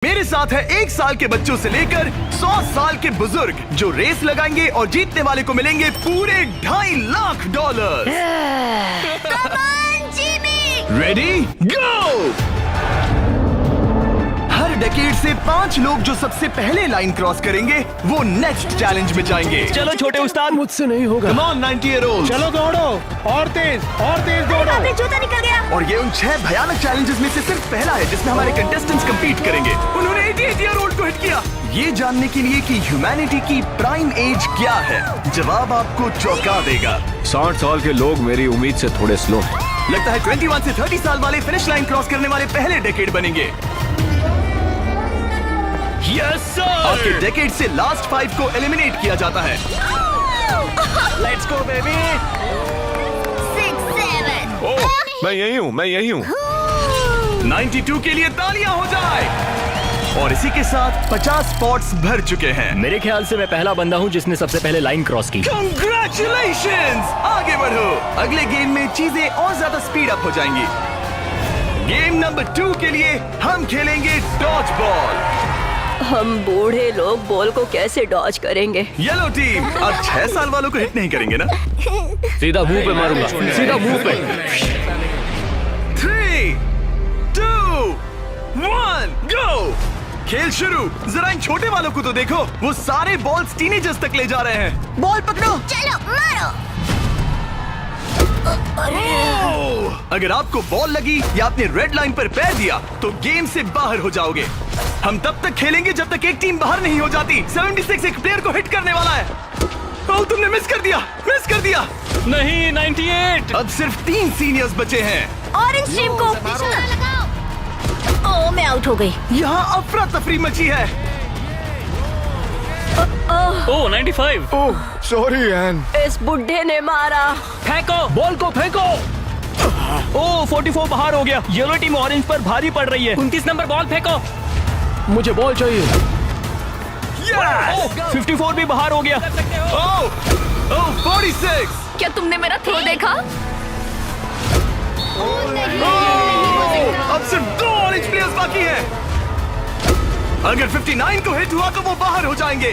मेरे साथ है 1 साल के बच्चों से लेकर 100 साल के बुजुर्ग जो रेस लगाएंगे और जीतने वाले को मिलेंगे पूरे $2.5 लाख। Ready go. हर डेकेड से 5 लोग जो सबसे पहले लाइन क्रॉस करेंगे वो नेक्स्ट चैलेंज में जाएंगे। चलो छोटे उस्ताद, मुझसे नहीं होगा। Come on 90-year-olds। चलो दौड़ो और तेज दौड़ो। आपने जूता निकल गया। और ये उन 6 भयानक चैलेंजेस में से सिर्फ पहला है जिसमें हमारे कंटेस्टेंट्स compete करेंगे। उन्होंने 88-year-old को हिट किया। ये जानने के लिए कि ह्यूमैनिटी की प्राइम एज क्या है, जवाब आपको चौंका देगा। 60 साल के लोग मेरी उम्मीद से थोड़े स्लो हैं। लगता है 21 से 30 साल वाले फिनिश लाइन क्रॉस करने वाले पहले डेकेड बनेंगे। Yes sir. आपके डेकेड से लास्ट 5 को एलिमिनेट किया जाता है। Let's go baby. 6, 7। ओह, मैं यही हूँ। 92 के लिए तालियां हो जाए। और इसी के साथ 50 स्पॉट्स भर चुके हैं। मेरे ख्याल से मैं पहला बंदा हूँ जिसने सबसे पहले लाइन क्रॉस की। Congratulations! आगे बढ़ो। अगले गेम में चीजें और ज्यादा स्पीड अप हो जाएंगी। गेम नंबर 2 के लिए हम खेलेंगे डॉज बॉल। हम बूढ़े लोग बॉल को कैसे डॉज करेंगे? येलो टीम अब 6 साल वालों को हिट नहीं करेंगे ना? सीधा मुंह पे मारूंगा, सीधा मुंह पे। 3, 2, 1, गो। खेल शुरू। जरा इन छोटे वालों को तो देखो, वो सारे बॉल्स टीनेजर्स तक ले जा रहे हैं। बॉल पकड़ो। चलो मारो। अगर आपको बॉल लगी या आपने रेड लाइन पर पैर दिया तो गेम से बाहर हो जाओगे। हम तब तक खेलेंगे जब तक एक टीम बाहर नहीं हो जाती। 76 एक प्लेयर को हिट करने वाला है। ओह, तुमने मिस कर दिया। नहीं, 98। अब सिर्फ 3 सीनियर्स बचे हैं। ऑरेंज टीम को लगाओ। ओह, मैं आउट हो गई। यहाँ अफरा तफरी मची है। ओह 95। ओह, सॉरी एन। इस बुढ़े ने मारा। फेंको, बॉल को फेंको। ओह 44 बाहर हो गया। येलो टीम ऑरेंज पर भारी पड़ रही है। 29 नंबर बॉल फेंको। मुझे बॉल चाहिए। Yes! 54 भी बाहर हो गया। ओह 46। क्या तुमने मेरा थ्रो देखा? अब सिर्फ 2 ऑरेंज प्लेयर्स बाकी हैं। अगर 59 को हिट हुआ तो वो बाहर हो जाएंगे।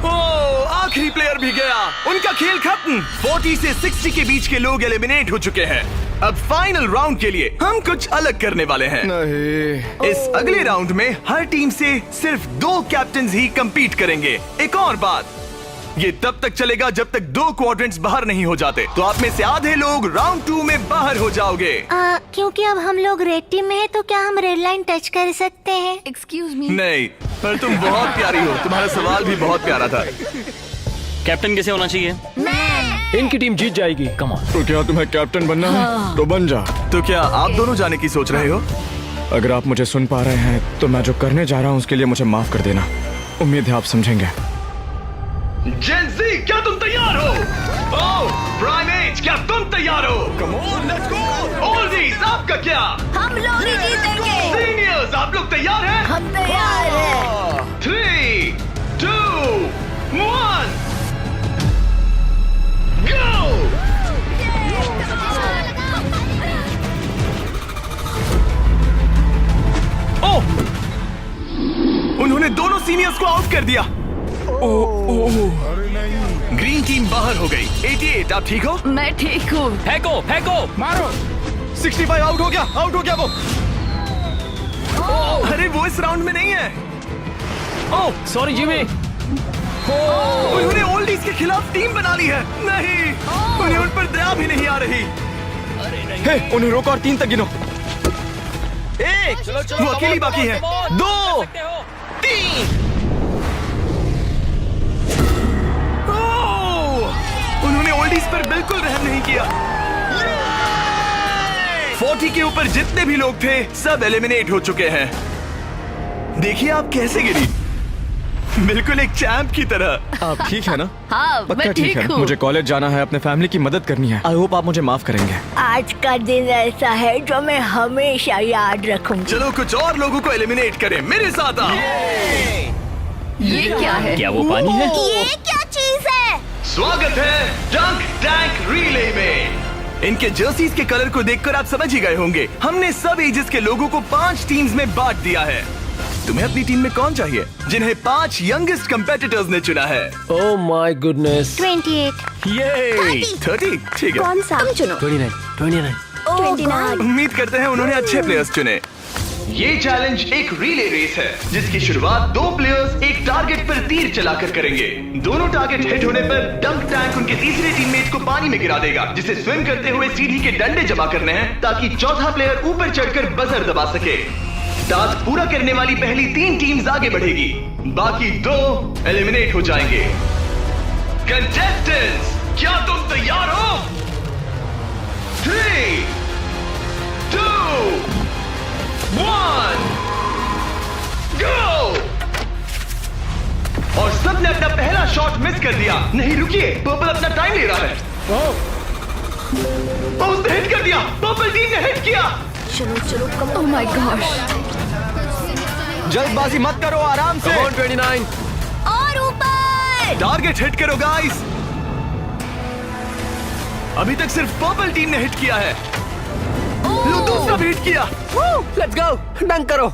ओह, आखिरी प्लेयर भी गया। उनका खेल खत्म। 40 से 60 के बीच के लोग एलिमिनेट हो चुके हैं। अब फाइनल राउंड के लिए हम कुछ अलग करने वाले हैं। नहीं। इस अगले राउंड में हर टीम से सिर्फ 2 कैप्टन्स ही compete करेंगे। एक और बात, ये तब तक चलेगा जब तक 2 क्वाड्रेंट्स बाहर नहीं हो जाते। तो आप में से आधे लोग राउंड 2 में बाहर हो जाओगे। क्योंकि अब हम लोग रेड टीम में हैं, तो क्या हम रेड लाइन टच कर सकते हैं? Excuse me. नहीं, पर तुम बहुत प्यारी हो। तुम्हारा सवाल भी बहुत प्यारा था। कैप्टन कैसे होना चाहिए? इनकी टीम जीत जाएगी। Come on. तो क्या तुम्हें कैप्टन बनना है? तो बन जा। तो क्या आप दोनों जाने की सोच रहे हो? अगर आप मुझे सुन पा रहे हैं तो मैं जो करने जा रहा हूँ उसके लिए मुझे माफ कर देना। उम्मीद है आप समझेंगे। जेन ज़ी, क्या तुम तैयार हो? ओह, प्राइमेट, क्या तुम तैयार हो? Come on, let's go! Oldies, आपका क्या? हम लोग ही जीतेंगे। सीनियर्स, आप लोग तैयार हैं? हम तैयार हैं। 3, 2, 1, go! ओह! उन्होंने दोनों सीनियर्स को आउट कर दिया। ग्रीन टीम बाहर हो गई। 88, आप ठीक हो? मैं ठीक हूँ। फेंको। मारो। 65 आउट हो गया वो। अरे वो इस राउंड में नहीं है। Oh sorry Jimmy. उन्होंने ओल्डीज के खिलाफ टीम बना ली है। नहीं, उन्हें उन पर दया भी नहीं आ रही। हे, उन्हें रोको और 3 तक गिनो। 1, वो अकेली बाकी है। 2, 3। उन्होंने ओल्डीज पर बिल्कुल रहम नहीं किया। 40 के ऊपर जितने भी लोग थे सब एलिमिनेट हो चुके हैं। देखिए आप कैसे गिरी, बिल्कुल एक चैंप की तरह। आप ठीक है ना? हाँ, पक्का मैं ठीक है। हूँ। मुझे कॉलेज जाना है, अपने फैमिली की मदद करनी है। आई होप आप मुझे माफ करेंगे। आज का दिन ऐसा है जो मैं हमेशा याद रखूंगी। चलो कुछ और लोगों को एलिमिनेट करें। मेरे साथ आओ। ये क्या है? क्या वो पानी है? ये क्या चीज है? स्वागत है डंक टैंक रिले में। इनके जर्सीज के कलर को देखकर आप समझ ही गए होंगे। हमने सब एजेस के लोगों को 5 टीम्स में बांट दिया है। तुम्हें अपनी टीम में कौन चाहिए? जिन्हें 5 यंगेस्ट कंपेटिटर्स ने चुना है। Oh my goodness. 28। ये 30 ठीक है। कौन सा? तुम चुनो। 29। 29। उम्मीद करते हैं उन्होंने अच्छे प्लेयर्स चुने। ये चैलेंज एक रिले रेस है जिसकी शुरुआत 2 प्लेयर्स एक टारगेट पर तीर चलाकर करेंगे। दोनों टारगेट हिट होने पर डंक टैंक उनके तीसरे टीममेट को पानी में गिरा देगा, जिसे स्विम करते हुए सीढ़ी के डंडे जमा करने हैं ताकि चौथा प्लेयर ऊपर चढ़कर बजर दबा सके। टास्क पूरा करने वाली पहली 3 टीम्स आगे बढ़ेगी, बाकी 2 एलिमिनेट हो जाएंगे। कंटेस्टेंट्स, क्या तुम तैयार हो? 3, 2, 1, गो! और सबने अपना पहला शॉट मिस कर दिया। नहीं रुकिए, पर्पल अपना टाइम ले रहा है। उसने हिट कर दिया। पर्पल टीम ने हिट किया। चलो कम। Oh my gosh. जल्दबाजी मत करो, आराम से। 29। और ऊपर। टारगेट हिट करो गाइस। अभी तक सिर्फ पर्पल टीम ने हिट किया है। लो, दूसरा भी हिट किया। लेट्स गो, डंक करो।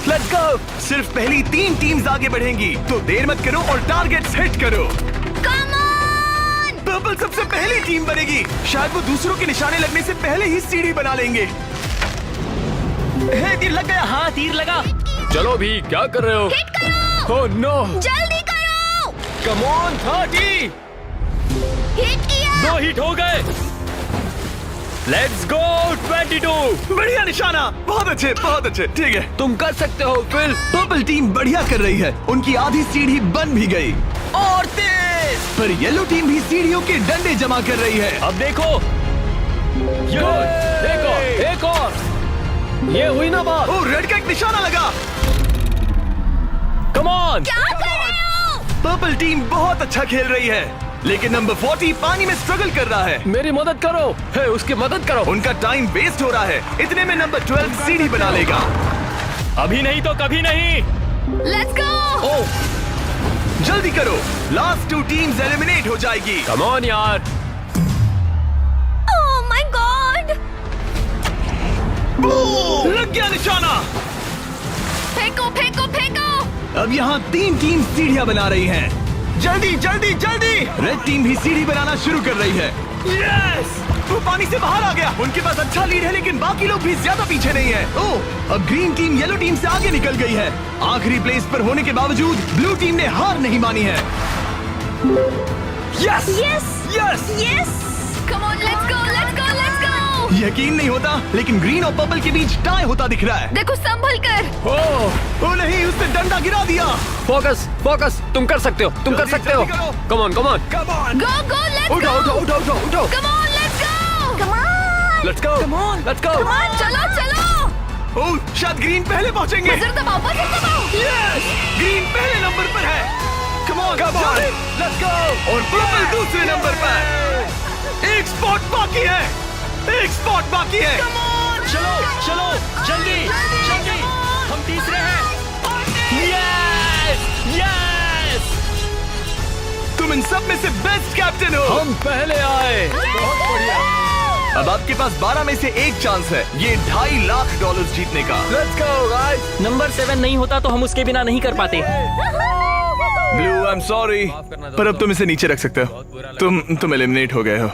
Let's go. सिर्फ पहली 3 टीम्स आगे बढ़ेंगी, तो देर मत करो और टारगेट्स हिट करो। Come on. पर्पल सबसे पहली टीम बनेगी। शायद वो दूसरों के निशाने लगने से पहले ही सीढ़ी बना लेंगे। हे, तीर लग गया। हाँ, तीर लगा। चलो भी, क्या कर रहे हो? हिट करो। Oh no. जल्दी करो। Come on 30। हिट किया। 2 हिट हो गए। Let's go 22। बढ़िया निशाना। बहुत अच्छे। ठीक है, तुम कर सकते हो फिल। पर्पल टीम बढ़िया कर रही है। उनकी आधी सीढ़ी बन भी गई और तेज। पर येलो टीम भी सीढ़ियों के डंडे जमा कर रही है। अब देखो। एक और। ये हुई ना बात। ओ, रेड का एक निशाना लगा। Come on. क्या कर रहे हो? पर्पल टीम बहुत अच्छा खेल रही है, लेकिन नंबर 40 पानी में स्ट्रगल कर रहा है। मेरी मदद करो। हे, उसकी मदद करो। उनका टाइम वेस्ट हो रहा है। इतने में नंबर 12 सीढ़ी बना लेगा। अभी नहीं तो कभी नहीं। Let's go. ओह, जल्दी करो, लास्ट 2 टीम्स एलिमिनेट हो जाएगी। कम ऑन यार। Oh my God. लग गया निशाना। फेंको। अब यहाँ 3 टीम सीढ़ियाँ बना रही हैं। जल्दी। रेड टीम भी सीढ़ी बनाना शुरू कर रही है। यस! वो पानी से बाहर आ गया। उनके पास अच्छा लीड है, लेकिन बाकी लोग भी ज्यादा पीछे नहीं है। ओह, अब ग्रीन टीम येलो टीम से आगे निकल गई है। आखिरी प्लेस पर होने के बावजूद ब्लू टीम ने हार नहीं मानी है। यस! कम ऑन, लेट्स गो। यकीन नहीं होता, लेकिन ग्रीन और पर्पल के बीच टाई होता दिख रहा है। देखो संभल कर। ओ नहीं, उसने डंडा गिरा दिया। फोकस। तुम कर सकते हो। जल्दी करो। Come on. Go let's go. उठाओ। Come on, let's go. Let's go. चलो। ओह, शायद ग्रीन पहले पहुंचेंगे। बजर दबाओ। यस! ग्रीन पहले नंबर पर है। कम ऑन, लेट्स गो। और पर्पल दूसरे नंबर पर। एक स्पॉट बाकी है। चलो जल्दी। हम तीसरे हैं। यस। तुम इन सब में से बेस्ट कैप्टन हो। हम पहले आए। बहुत बढ़िया। अब आपके पास 12 में से 1 चांस है ये $2.5 लाख जीतने का। Let's go guys. नंबर 7 नहीं होता तो हम उसके बिना नहीं कर पाते। ब्लू, आई एम सॉरी, पर अब तुम इसे नीचे रख सकते हो। तुम एलिमिनेट हो गए हो।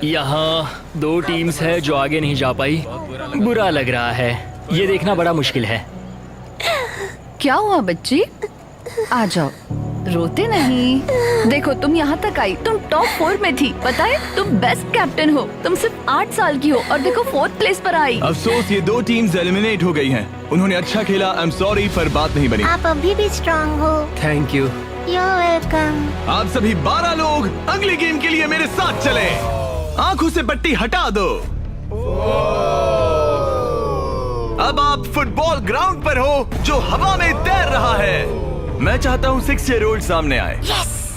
यहाँ 2 टीम्स है जो आगे नहीं जा पाई। बुरा लग रहा है। ये देखना बड़ा मुश्किल है। क्या हुआ बच्ची? आ जाओ, रोते नहीं। देखो तुम यहाँ तक आई, तुम टॉप 4 में थी। पता है तुम बेस्ट कैप्टन हो। तुम सिर्फ 8 साल की हो और देखो 4th प्लेस पर आई। अफसोस, ये 2 टीम्स एलिमिनेट हो गई हैं। उन्होंने अच्छा खेला, आई एम सॉरी, पर बात नहीं बनी। आप अभी भी स्ट्रांग हो। Thank you. You're welcome। आप सभी 12 लोग अगली गेम के लिए मेरे साथ चले। आंखों से पट्टी हटा दो। अब आप फुटबॉल ग्राउंड पर हो जो हवा में तैर रहा है। मैं चाहता हूँ 6 ईयर ओल्ड सामने आए।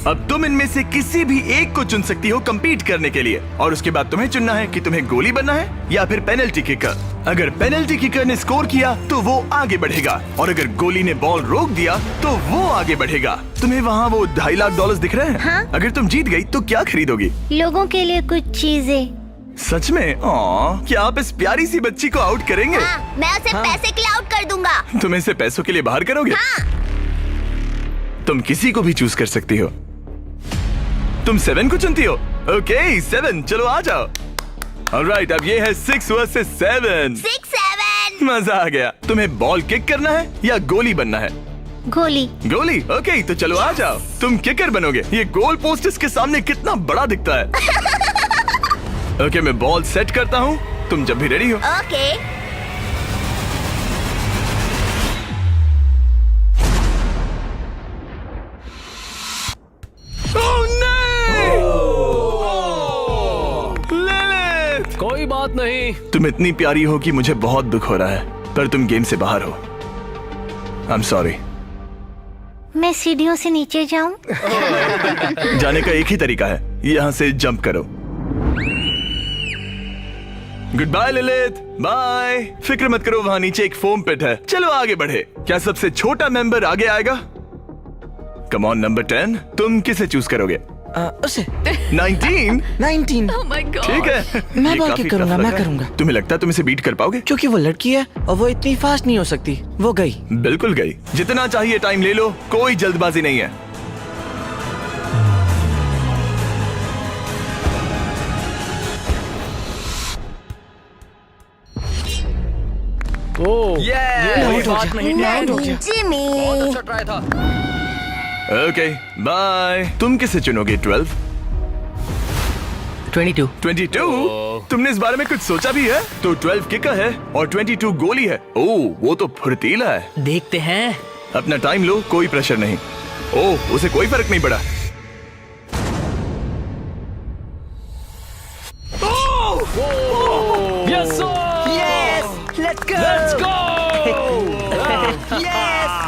अब तुम इनमें से किसी भी एक को चुन सकती हो compete करने के लिए, और उसके बाद तुम्हें चुनना है कि तुम्हें गोली बनना है या फिर पेनल्टी किकर। अगर पेनल्टी किकर ने स्कोर किया तो वो आगे बढ़ेगा, और अगर गोली ने बॉल रोक दिया तो वो आगे बढ़ेगा। तुम्हें वहाँ वो $2.5 लाख दिख रहे हैं? हाँ? अगर तुम जीत गई तो क्या खरीदोगी? लोगों के लिए कुछ चीजें। सच में? क्या आप इस प्यारी सी बच्ची को आउट करेंगे? हाँ, मैं उसे पैसे के लिए आउट कर दूंगा। तुम इसे पैसों के लिए बाहर करोगे? हाँ। तुम किसी को भी चूज कर सकती हो। तुम 7 को चुनती हो? ओके 7, चलो आ जाओ। ऑलराइट, अब ये है 6 वर्सेस 7। 6-7। मजा आ गया। तुम्हें बॉल किक करना है या गोली बनना है? गोली। गोली? ओके, तो चलो आ जाओ। तुम किकर बनोगे। ये गोल पोस्ट इसके सामने कितना बड़ा दिखता है। ओके, मैं बॉल सेट करता हूँ, तुम जब भी रेडी हो। ओके। लिलिथ! कोई बात नहीं। तुम इतनी प्यारी हो कि मुझे बहुत दुख हो रहा है, पर तुम गेम से बाहर हो। I am sorry. मैं सीढ़ियों से नीचे जाऊं? जाने का एक ही तरीका है, यहाँ से जंप करो। Good bye Lilith, bye. फिक्र मत करो, वहाँ नीचे एक फोम पिट है। चलो आगे बढ़े। क्या सबसे छोटा मेंबर आगे आएगा? कम ऑन नंबर 10, तुम किसे चूज करोगे? उसे 19? 19। Oh my God. ठीक है, मैं ये बॉल काफी किक करूंगा, tough लग मैं रहा है। करूंगा। तुम्हें लगता है तुम इसे बीट कर पाओगे? क्योंकि वो लड़की है और वो इतनी फास्ट नहीं हो सकती। वो गई। बिल्कुल गई। जितना चाहिए टाइम ले लो, कोई जल्दबाजी नहीं है। ओह ये आउट हो बात गया। नहीं। आउट हो गया। जिमी। बहुत अच्छा ट्राई था। Okay bye. तुम किसे चुनोगे? 12? 22। 22? तुमने इस बारे में कुछ सोचा भी है? तो 12 किकर है और 22 गोली है। ओह, वो तो फुर्तीला है। देखते हैं। अपना टाइम लो, कोई प्रेशर नहीं। ओह, उसे कोई फर्क नहीं पड़ा। Yes let's go.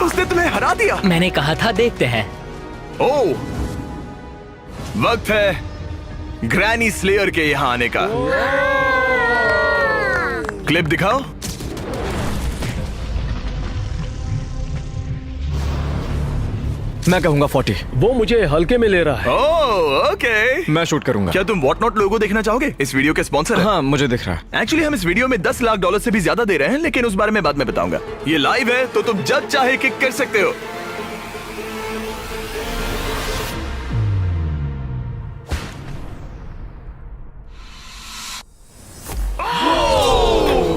उसने तुम्हें हरा दिया। मैंने कहा था देखते हैं। ओह, वक्त है ग्रैनी स्लेयर के यहाँ आने का। क्लिप दिखाओ। मैं कहूंगा 40। वो मुझे हल्के में ले रहा है। Oh okay. मैं शूट करूंगा। क्या तुम व्हाट नॉट लोगो देखना चाहोगे? इस वीडियो के स्पॉन्सर है। हाँ, मुझे दिख रहा है। एक्चुअली हम इस वीडियो में $10 लाख से भी ज्यादा दे रहे हैं, लेकिन उस बारे में बाद में बताऊंगा। ये लाइव है तो तुम जब चाहे किक कर सकते हो।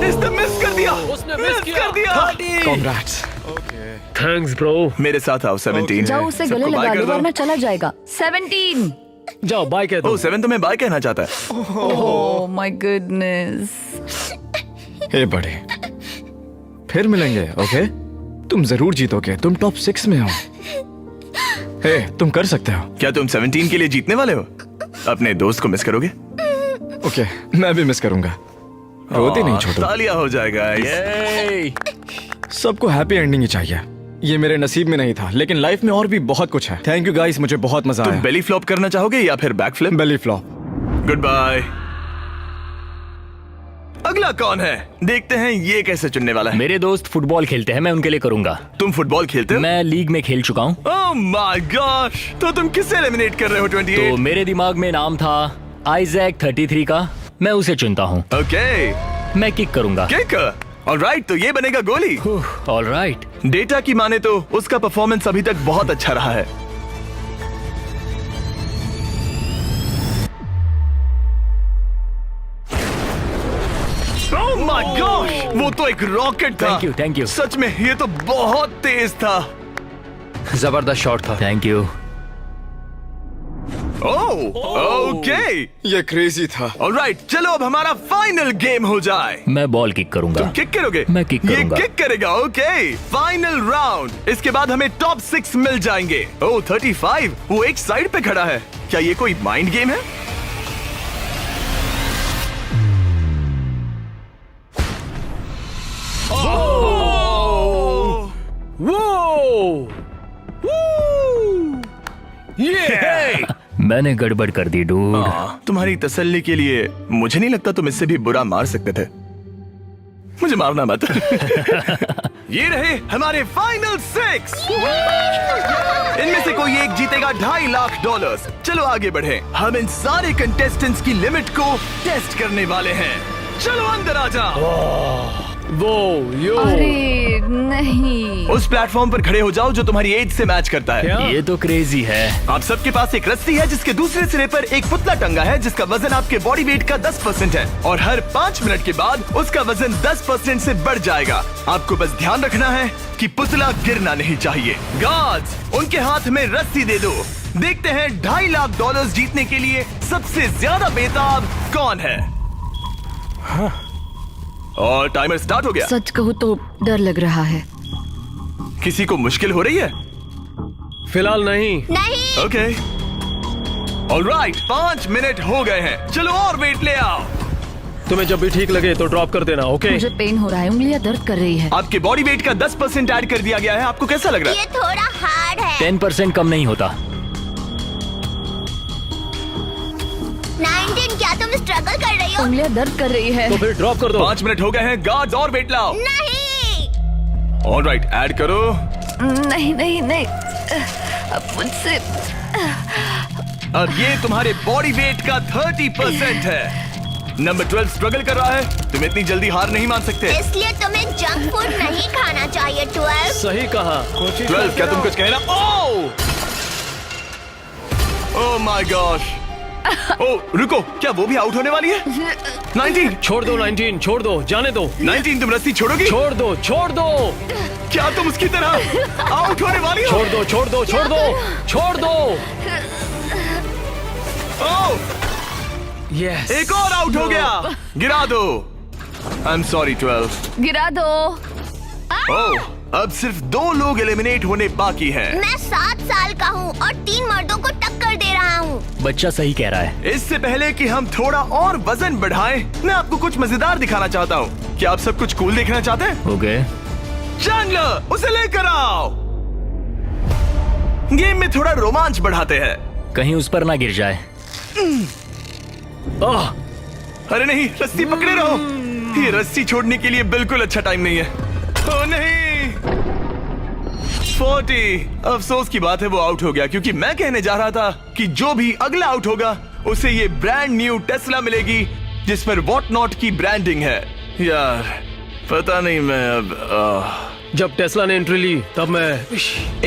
इसने मिस कर दिया। उसने मिस किया। कर दिया। Congrats। Thanks bro. मेरे साथ आओ। 17 जाओ उसे सबको गले बाय लगा कर लो दो। वरना चला जाएगा। 17। जाओ बाय कह दो। ओह 7 तुम्हें बाय कहना चाहता है। Oh my goodness. हे बड़े, फिर मिलेंगे। ओके, तुम जरूर जीतोगे। तुम टॉप 6 में हो। हे, तुम कर सकते हो। क्या तुम 17 के लिए जीतने वाले हो? अपने दोस्त को मिस करोगे? ओके, मैं भी मिस करूंगा। रोती नहीं छोटू। तालियां हो जाएगा। Yay! सबको हैप्पी एंडिंग ही चाहिए। ये मेरे नसीब में नहीं था, लेकिन लाइफ में और भी बहुत कुछ है। थैंक यू गाइस, मुझे बहुत मजा तुम आया। बेली फ्लॉप करना चाहोगे या फिर back flip? Belly flop. Good bye. अगला कौन है? देखते हैं ये कैसे चुनने वाला है। मेरे दोस्त फुटबॉल खेलते हैं, मैं उनके लिए करूंगा। तुम फुटबॉल खेलते हो? मैं लीग में खेल चुका हूँ। ओह माय गॉश, तो तुम किसे एलिमिनेट कर रहे हो? 28? तो मेरे दिमाग में नाम था आइजैक 33 का। मैं उसे चुनता हूँ। ओके, मैं किक करूंगा। किक। ऑलराइट, तो ये बनेगा गोली। ऑलराइट। डेटा की माने तो उसका परफॉर्मेंस अभी तक बहुत अच्छा रहा है। ओह माय गॉश, वो तो एक रॉकेट था। Thank you. सच में ये तो बहुत तेज था। जबरदस्त शॉट था। Thank you. ओह ओके, ये क्रेजी था। ऑलराइट, चलो अब हमारा फाइनल गेम हो जाए। मैं बॉल किक करूंगा। तुम किक करोगे? मैं किक ये करूंगा। किक करेगा। Okay, final round. इसके बाद हमें टॉप 6 मिल जाएंगे। ओह 35, वो एक साइड पे खड़ा है। क्या ये कोई माइंड गेम है? वो ये मैंने गड़बड़ कर दी डूड। तुम्हारी तसल्ली के लिए मुझे नहीं लगता तुम इससे भी बुरा मार सकते थे। मुझे मारना मत। ये रहे हमारे फाइनल 6। इनमें से कोई एक जीतेगा $2.5 लाख। चलो आगे बढ़े। हम इन सारे कंटेस्टेंट्स की लिमिट को टेस्ट करने वाले हैं। चलो अंदर आ जाओ। वो यो अरे नहीं। उस प्लेटफॉर्म पर खड़े हो जाओ जो तुम्हारी एज से मैच करता है। क्या? ये तो क्रेजी है। आप सबके पास एक रस्सी है जिसके दूसरे सिरे पर एक पुतला टंगा है जिसका वजन आपके बॉडी वेट का 10% है और हर 5 मिनट के बाद उसका वजन 10% से बढ़ जाएगा। आपको बस ध्यान रखना है कि पुतला गिरना नहीं चाहिए। गार्ड्स, उनके हाथ में रस्सी दे दो। देखते हैं $2.5 लाख जीतने के लिए सबसे ज्यादा बेताब कौन है। और टाइमर स्टार्ट हो गया। सच कहूँ तो डर लग रहा है। किसी को मुश्किल हो रही है? फिलहाल नहीं। नहीं। ओके ऑलराइट, 5 मिनट हो गए हैं। चलो और वेट ले आओ। तुम्हें जब भी ठीक लगे तो ड्रॉप कर देना। ओके मुझे पेन हो रहा है, उंगलियां दर्द कर रही है। आपके बॉडी वेट का 10% ऐड कर दिया गया है। आपको कैसा लग रहा है? ये थोड़ा हार्ड है। 10% कम नहीं होता। 19, क्या तुम स्ट्रगल कर रही हो? उंगलियां दर्द कर रही है। तो फिर ड्रॉप कर दो। 5 मिनट हो गए हैं। गार्ड्स और वेट लाओ। नहीं। ऑलराइट, ऐड करो। नहीं नहीं नहीं, अब मुझसे अब ये तुम्हारे बॉडी वेट का 30% है। नंबर 12 स्ट्रगल कर रहा है। तुम इतनी जल्दी हार नहीं मान सकते। इसलिए तुम्हें जंक फूड नहीं खाना चाहिए। 12। सही कहा। 12, क्या तुम कुछ कहना? Oh my gosh. ओह रुको, क्या वो भी आउट होने वाली है? 19, छोड़ दो 19, छोड़ दो, जाने दो। 19, तुम रस्सी छोड़ोगी? छोड़ दो, छोड़ दो, क्या तुम उसकी तरह आउट होने वाली हो? छोड़ दो, छोड़ दो, छोड़ दो, छोड़ दो। ओह, यस। एक और आउट हो गया। गिरा दो। I am sorry 12। गिरा दो। ओह, अब सिर्फ 2 लोग एलिमिनेट होने बाकी हैं। मैं 7 साल का हूँ और 3 मर्दों को टक्कर दे रहा हूँ। बच्चा सही कह रहा है। इससे पहले कि हम थोड़ा और वजन बढ़ाएं, मैं आपको कुछ मजेदार दिखाना चाहता हूँ। क्या आप सब कुछ कूल देखना चाहते हैं? ओके। चैंडलर, उसे लेकर आओ। गेम में थोड़ा रोमांच बढ़ाते हैं। कहीं उस पर ना गिर जाए। ओह, अरे नहीं, रस्सी पकड़े रहो। ये रस्सी छोड़ने के लिए बिल्कुल अच्छा टाइम नहीं है। ओह नहीं, 40। अफसोस की बात है वो आउट हो गया, क्योंकि मैं कहने जा रहा था कि जो भी अगला आउट होगा उसे ये ब्रांड न्यू टेस्ला मिलेगी जिस पर वॉट नॉट की ब्रांडिंग है। यार पता नहीं, मैं अब जब टेस्ला ने एंट्री ली तब मैं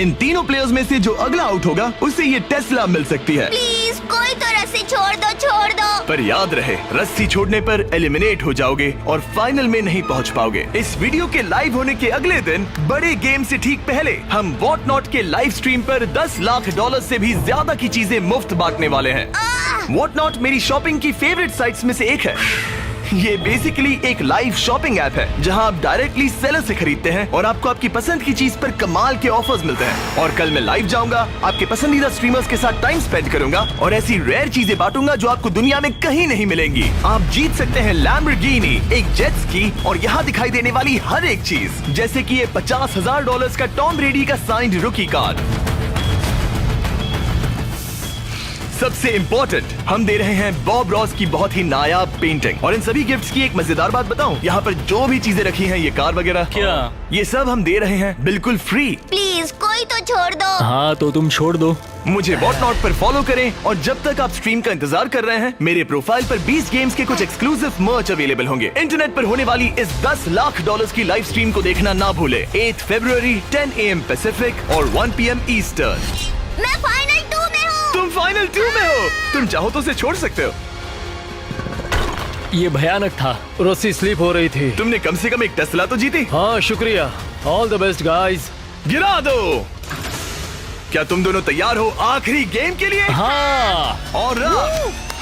इन तीनों प्लेयर्स में से जो अगला आउट होगा उसे ये टेस्ला मिल सकती है। प्लीज कोई तो रस्सी छोड़ दो, छोड़ दो। पर याद रहे, रस्सी छोड़ने पर एलिमिनेट हो जाओगे और फाइनल में नहीं पहुंच पाओगे। इस वीडियो के लाइव होने के अगले दिन, बड़े गेम से ठीक पहले, हम वॉट नॉट के लाइव स्ट्रीम पर $10 लाख से भी ज्यादा की चीजें मुफ्त बांटने वाले हैं। वॉट नॉट मेरी शॉपिंग की फेवरेट साइट्स में से एक है। ये बेसिकली एक लाइव शॉपिंग ऐप है जहां आप डायरेक्टली सेलर से खरीदते हैं और आपको आपकी पसंद की चीज पर कमाल के ऑफर्स मिलते हैं। और कल मैं लाइव जाऊंगा, आपके पसंदीदा स्ट्रीमर्स के साथ टाइम स्पेंड करूंगा और ऐसी रेयर चीजें बांटूंगा जो आपको दुनिया में कहीं नहीं मिलेंगी। आप जीत सकते हैं लैम्बोर्गिनी, एक जेट स्की और यहाँ दिखाई देने वाली हर एक चीज, जैसे कि ये $50,000 का टॉम ब्रेडी का साइंड रुकी कार्ड। सबसे इम्पोर्टेंट, हम दे रहे हैं बॉब रॉस की बहुत ही नायाब पेंटिंग। और इन सभी गिफ्ट्स की एक मजेदार बात बताऊं, यहाँ पर जो भी चीजें रखी हैं, ये कार वगैरह, क्या? ये सब हम दे रहे हैं बिल्कुल फ्री। प्लीज कोई तो छोड़ दो। हाँ तो तुम छोड़ दो। मुझे वॉट नॉट पर फॉलो करें और जब तक आप स्ट्रीम का इंतजार कर रहे हैं, मेरे प्रोफाइल पर 20 गेम्स के कुछ एक्सक्लूसिव मर्च अवेलेबल होंगे। इंटरनेट पर होने वाली इस $10 लाख की लाइव स्ट्रीम को देखना ना भूले। 8 फरवरी 10 AM पैसिफिक और 1 PM ईस्टर्न। मैं फाइनल 2 में हूँ। तुम फाइनल 2 में हो। तुम चाहो तो उसे छोड़ सकते हो। ये भयानक था। रस्सी स्लिप हो रही थी। तुमने कम से कम एक टेस्ला तो जीती। हाँ शुक्रिया। All the best guys. गिरा दो। क्या तुम दोनों तैयार हो आखिरी गेम के लिए? हाँ। और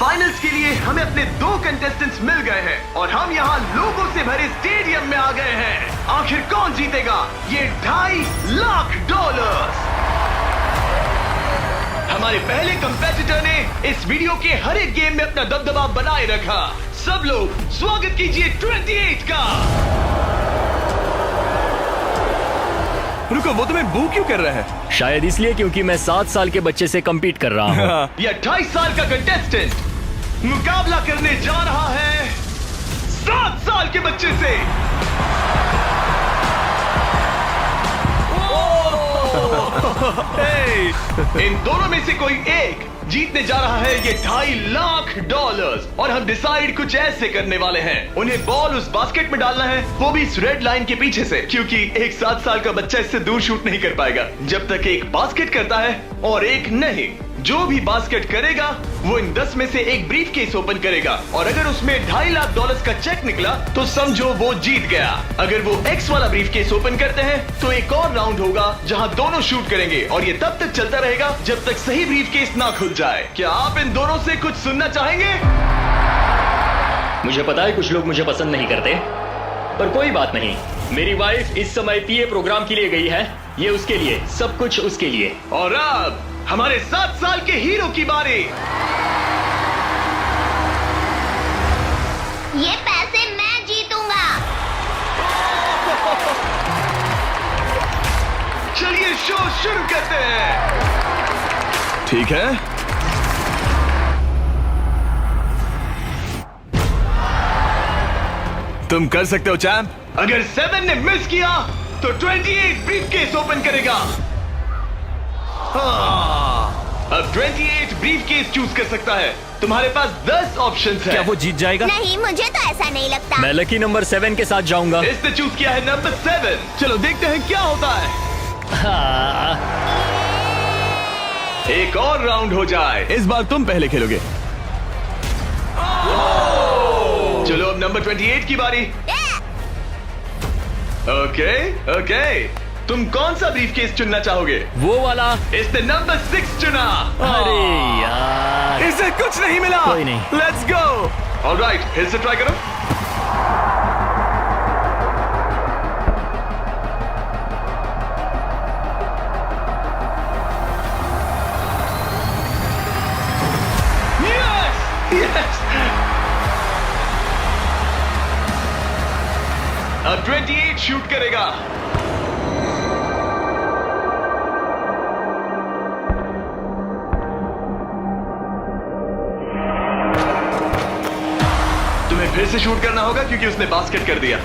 फाइनल्स के लिए हमें अपने 2 कंटेस्टेंट्स मिल गए हैं और हम यहाँ लोगों से भरे स्टेडियम में आ गए हैं। आखिर कौन जीतेगा ये $2.5 लाख? हमारे पहले कंपेटिटर ने इस वीडियो के हर एक गेम में अपना दबदबा बनाए रखा। सब लोग स्वागत कीजिए 28 का। रुको, वो तुम्हें बू क्यों कर रहा है? शायद इसलिए क्योंकि मैं 7 साल के बच्चे से कम्पीट कर रहा हूँ। ये 28 साल का कंटेस्टेंट मुकाबला करने जा रहा है 7 साल के बच्चे से। इन दोनों में से कोई एक जीतने जा रहा है ये $2.5 लाख और हम डिसाइड कुछ ऐसे करने वाले हैं। उन्हें बॉल उस बास्केट में डालना है, वो भी इस रेड लाइन के पीछे से, क्योंकि एक 7 साल का बच्चा इससे दूर शूट नहीं कर पाएगा जब तक एक बास्केट करता है और एक नहीं। जो भी बास्केट करेगा वो इन 10 में से एक ब्रीफ केस ओपन करेगा और अगर उसमें $2.5 लाख का चेक निकला तो समझो वो जीत गया। अगर वो X वाला ब्रीफ केस ओपन करते हैं तो एक और राउंड होगा जहां दोनों शूट करेंगे और ये तब तक चलता रहेगा जब तक सही ब्रीफ केस ना खुल जाए। क्या आप इन दोनों से कुछ सुनना चाहेंगे? मुझे पता है कुछ लोग मुझे पसंद नहीं करते, पर कोई बात नहीं। मेरी वाइफ इस समय पीए प्रोग्राम के लिए गई है, ये उसके लिए, सब कुछ उसके लिए। और अब हमारे 7 साल के हीरो की बारी। ये पैसे मैं जीतूंगा। चलिए शो शुरू करते हैं। ठीक है, तुम कर सकते हो चैंप। अगर 7 ने मिस किया तो 28 ब्रीफकेस ओपन करेगा। अब 28 ब्रीफकेस चूज कर सकता है। तुम्हारे पास 10 ऑप्शंस हैं। क्या वो जीत जाएगा? नहीं, मुझे तो ऐसा नहीं लगता। मैं लकी नंबर 7 के साथ जाऊंगा। इसने चूज किया है नंबर 7। चलो देखते हैं क्या होता है। एक और राउंड हो जाए। इस बार तुम पहले खेलोगे। चलो अब नंबर 28 की बारी। ओके ओके, तुम कौन सा ब्रीफकेस चुनना चाहोगे? वो वाला। इसने नंबर 6 चुना। अरे यार, इसे कुछ नहीं मिला। कोई नहीं। Let's go. ऑलराइट, फिर से ट्राई करो। यस, अब 28 शूट करेगा। तुम्हें फिर से शूट करना होगा क्योंकि उसने बास्केट कर दिया।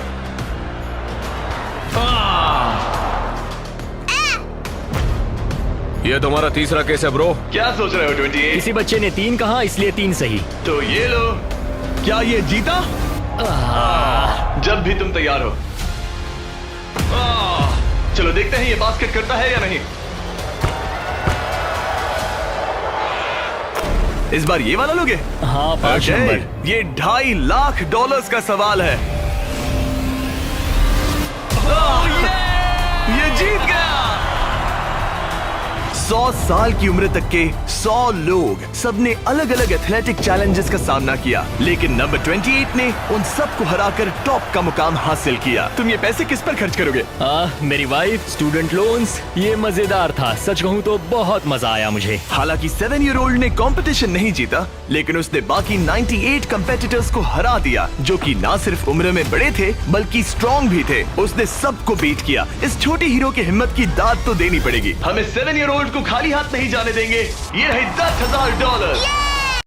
ये तुम्हारा तीसरा केस है ब्रो। क्या सोच रहे हो 28? किसी बच्चे ने 3 कहा इसलिए 3 सही। तो ये लो। क्या ये जीता? जब भी तुम तैयार हो। चलो देखते हैं ये बास्केट करता है या नहीं। इस बार ये वाला लोगे? हाँ, 5 Okay, नंबर। ये $2.5 लाख का सवाल है। ये जीत गया। 100 साल की उम्र तक के 100 लोग, सबने अलग अलग एथलेटिक चैलेंजेस का सामना किया, लेकिन नंबर 28 ने उन सबको हराकर टॉप का मुकाम हासिल किया। तुम ये पैसे किस पर खर्च करोगे? मेरी वाइफ, स्टूडेंट लोन्स। ये मजेदार था, सच कहूँ तो बहुत मजा आया मुझे। हालांकि 7-year-old ने कंपटीशन नहीं जीता, लेकिन उसने बाकी 98 कंपेटिटर्स को हरा दिया, जो कि ना सिर्फ उम्र में बड़े थे बल्कि स्ट्रॉन्ग भी थे। उसने सबको बीट किया। इस छोटे हीरो की हिम्मत की दाद तो देनी पड़ेगी। हमें 7-year-old को खाली हाथ नहीं जाने देंगे। ये रहे $10,000।